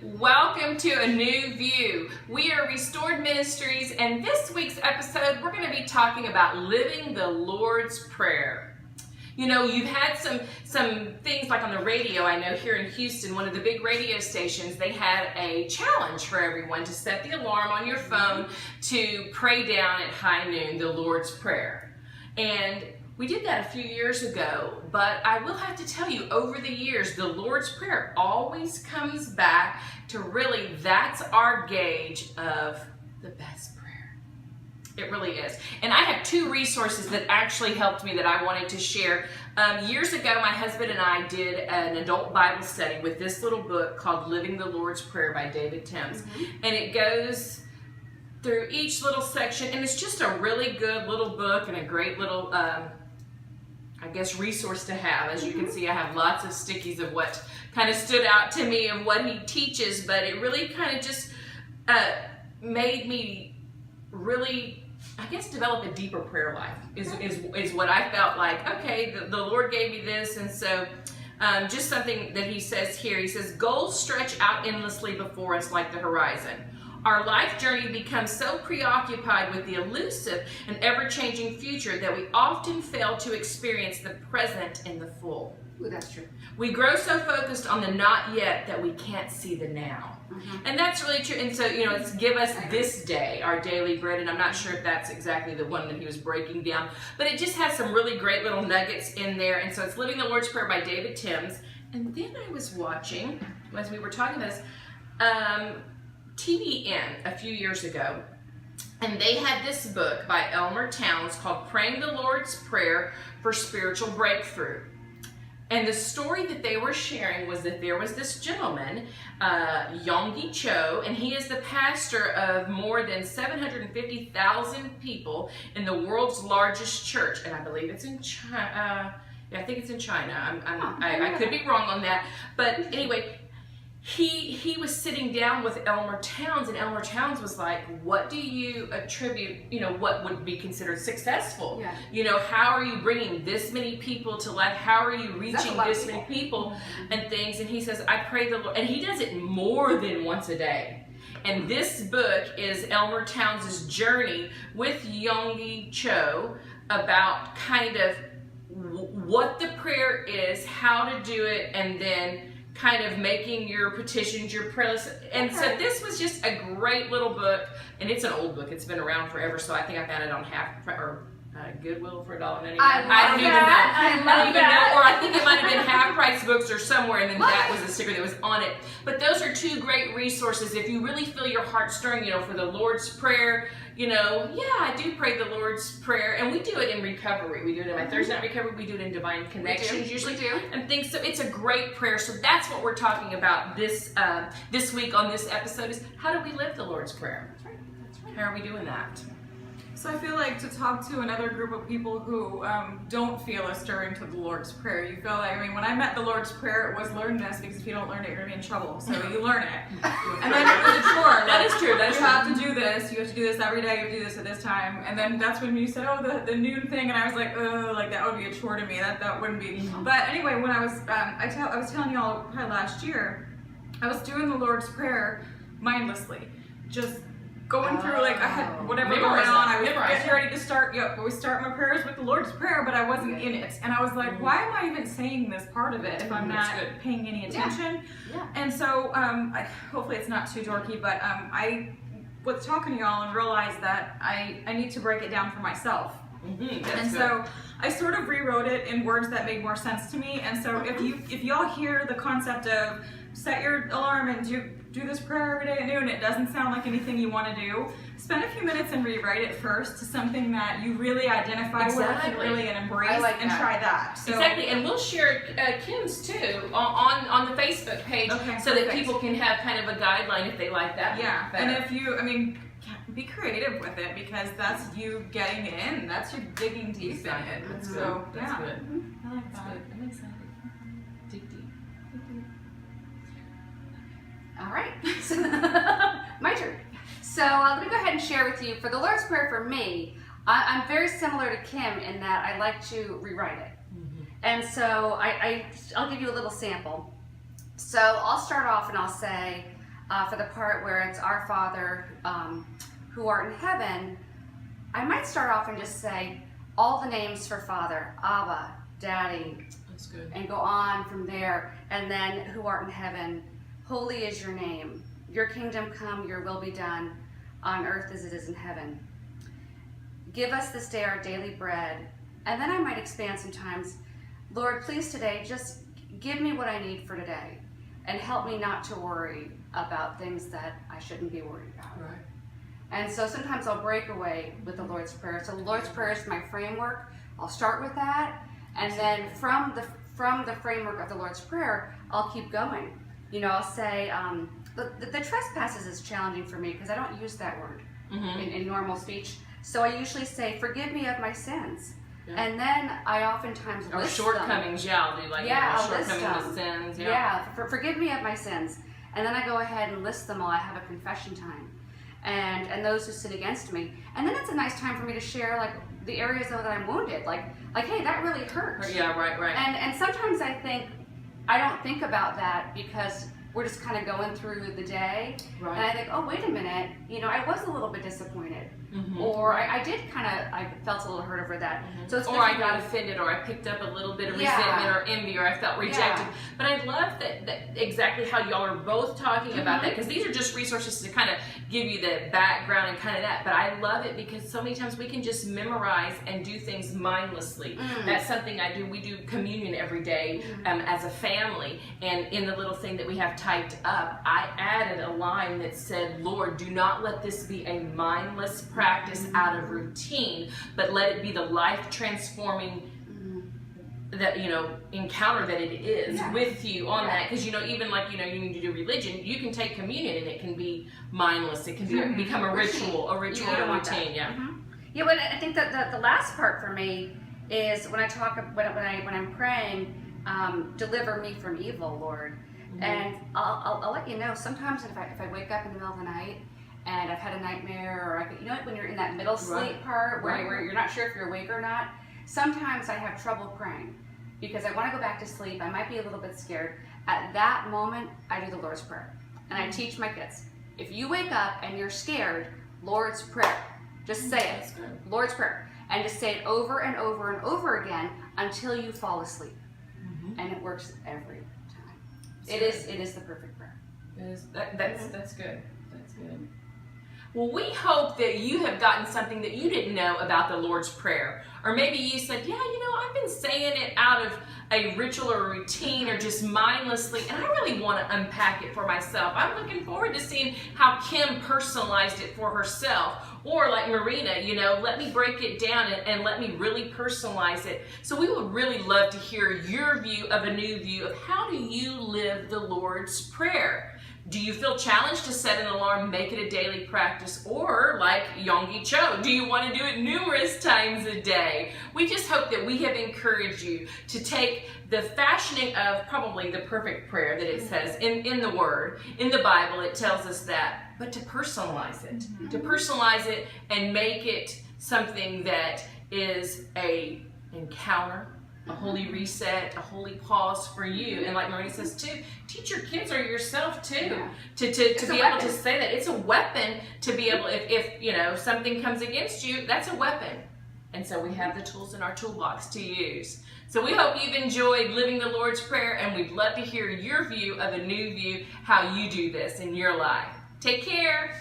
Welcome to A New View. We are Restored Ministries, and this week's episode we're going to be talking about living the Lord's Prayer. You know, you've had some things like on the radio. I know here in Houston, one of the big radio stations, they had a challenge for everyone to set the alarm on your phone to pray down at high noon the Lord's Prayer. And we did that a few years ago, but I will have to tell you, over the years, the Lord's Prayer always comes back to really, that's our gauge of the best prayer. It really is. And I have two resources that actually helped me that I wanted to share. Years ago, my husband and I did an adult Bible study with this little book called Living the Lord's Prayer by David Timms. And it goes through each little section, and it's just a really good little book and a great little I guess resource to have. As you can see, I have lots of stickies of what kind of stood out to me of what he teaches, but it really kind of just made me really, I guess, develop a deeper prayer life is what I felt like. Okay, the Lord gave me this, and so just something that he says here. He says, goals stretch out endlessly before us like the horizon. Our life journey becomes so preoccupied with the elusive and ever-changing future that we often fail to experience the present in the full. Ooh, that's true. We grow so focused on the not yet that we can't see the now. And that's really true. And so, you know, it's give us this day our daily bread. And I'm not sure if that's exactly the one that he was breaking down, but it just has some really great little nuggets in there. And so it's Living the Lord's Prayer by David Timms. And then I was watching, as we were talking about this, TBN a few years ago, and they had this book by Elmer Towns called Praying the Lord's Prayer for Spiritual Breakthrough. And the story that they were sharing was that there was this gentleman, Yonggi Cho, and he is the pastor of more than 750,000 people in the world's largest church, and I believe it's in China. I think it's in China. I could be wrong on that, but anyway. He was sitting down with Elmer Towns, and Elmer Towns was like, what do you attribute, you know, what would be considered successful? Yeah. You know, how are you bringing this many people to life? How are you reaching this many people and things? And he says, I pray the Lord, and he does it more than once a day. And this book is Elmer Towns' journey with Yonggi Cho about kind of what the prayer is, how to do it, and then kind of making your petitions, your prayers. And so this was just a great little book, and it's an old book. It's been around forever, so I think I found it on Goodwill for $1.99. I don't even know. Or I think it might have been Half Price Books or somewhere, and then that was the sticker that was on it. But those are two great resources if you really feel your heart stirring, you know, for the Lord's Prayer. You know, yeah, I do pray the Lord's Prayer, and we do it in recovery. We do it in my Thursday night recovery. We do it in Divine Connections usually, and things. So it's a great prayer. So that's what we're talking about this week on this episode is how do we live the Lord's Prayer? That's right. That's right. How are we doing that? So I feel like to talk to another group of people who don't feel a stirring to the Lord's Prayer. You feel like, I mean, when I met the Lord's Prayer, it was learn this, because if you don't learn it, you're going to be in trouble. So you learn it. And then it was a chore. That is true. You have to do this. You have to do this every day. You have to do this at this time. And then that's when you said, oh, the noon thing. And I was like, oh, like that would be a chore to me. That wouldn't be. But anyway, when I was, I was telling y'all probably last year, I was doing the Lord's Prayer mindlessly. Just going through, like, I had whatever going on. I was getting ready to start, we start my prayers with the Lord's Prayer, but I wasn't in it. And I was like, why am I even saying this part of it if I'm not paying any attention? Yeah. And so, hopefully it's not too dorky, but I was talking to y'all and realized that I need to break it down for myself. So I sort of rewrote it in words that made more sense to me. And so if y'all hear the concept of set your alarm and do this prayer every day at noon, it doesn't sound like anything you want to do, spend a few minutes and rewrite it first to something that you really identify with and really embrace and try that. So, exactly, and we'll share Kim's too on the Facebook page so that people can have kind of a guideline if they like that. Yeah, and if you, I mean, be creative with it, because that's you getting in. That's you digging deep in it. That's good. So, that's good. I like that. Good. I'm excited. Dig deep. All right. So, my turn. So let me go ahead and share with you. For the Lord's Prayer for me, I'm very similar to Kim in that I like to rewrite it. And so I'll give you a little sample. So I'll start off and I'll say, for the part where it's Our Father who art in heaven, I might start off and just say all the names for Father, Abba, Daddy, That's good. and go on from there. And then who art in heaven, holy is your name. Your kingdom come, your will be done on earth as it is in heaven. Give us this day our daily bread. And then I might expand sometimes, Lord, please today just give me what I need for today and help me not to worry about things that I shouldn't be worried about. Right. And so sometimes I'll break away with the Lord's Prayer. So the Lord's Prayer is my framework. I'll start with that, and then from the framework of the Lord's Prayer, I'll keep going. You know, I'll say, the trespasses is challenging for me because I don't use that word in normal speech. So I usually say, forgive me of my sins. Yeah. And then I oftentimes or list shortcomings, them. I'll do like I'll list shortcomings them. with sins. Forgive me of my sins. And then I go ahead and list them all. I have a confession time. And those who sin against me. And then it's a nice time for me to share like the areas that I'm wounded. Like hey, that really hurt. Yeah, right. And sometimes I don't think about that because we're just kind of going through the day. Right. And I think, oh, wait a minute, you know, I was a little bit disappointed. Or I felt a little hurt over that. So it's or I got offended, or I picked up a little bit of resentment or envy, or I felt rejected. But I love that exactly how y'all are both talking about that, because these are just resources to kind of give you the background and kind of that. But I love it because so many times we can just memorize and do things mindlessly. That's something I do. We do communion every day as a family, and in the little thing that we have typed up, I added a line that said, Lord, do not let this be a mindless practice out of routine, but let it be the life-transforming that encounter that it is with you on that. Because even like you need to do religion, you can take communion and it can be mindless. It can become a ritual, a routine. Yeah, but I think that the last part for me is when I'm praying, deliver me from evil, Lord. And I'll let you know. Sometimes if I wake up in the middle of the night and I've had a nightmare, or when you're in that middle sleep part where you're not sure if you're awake or not, sometimes I have trouble praying because I want to go back to sleep. I might be a little bit scared. At that moment, I do the Lord's Prayer. And I teach my kids, if you wake up and you're scared, Lord's Prayer. Just say it. Lord's Prayer. And just say it over and over and over again until you fall asleep. And it works every time. It is the perfect prayer. That's good. That's good. Well, we hope that you have gotten something that you didn't know about the Lord's Prayer. Or maybe you said, I've been saying it out of a ritual or a routine or just mindlessly, and I really want to unpack it for myself. I'm looking forward to seeing how Kim personalized it for herself. Or like Marina, let me break it down and let me really personalize it. So we would really love to hear your view of a new view of how do you live the Lord's Prayer. Do you feel challenged to set an alarm, make it a daily practice? Or like Yonggi Cho, do you want to do it numerous times a day? We just hope that we have encouraged you to take the fashioning of probably the perfect prayer that it says in the Word, in the Bible, it tells us that, but to personalize it. To personalize it and make it something that is a encounter, a holy reset, a holy pause for you. And like Marina says too, teach your kids or yourself too to be able to say that. It's a weapon to be able, if something comes against you, that's a weapon. And so we have the tools in our toolbox to use. So we hope you've enjoyed living the Lord's Prayer, and we'd love to hear your view of a new view, how you do this in your life. Take care.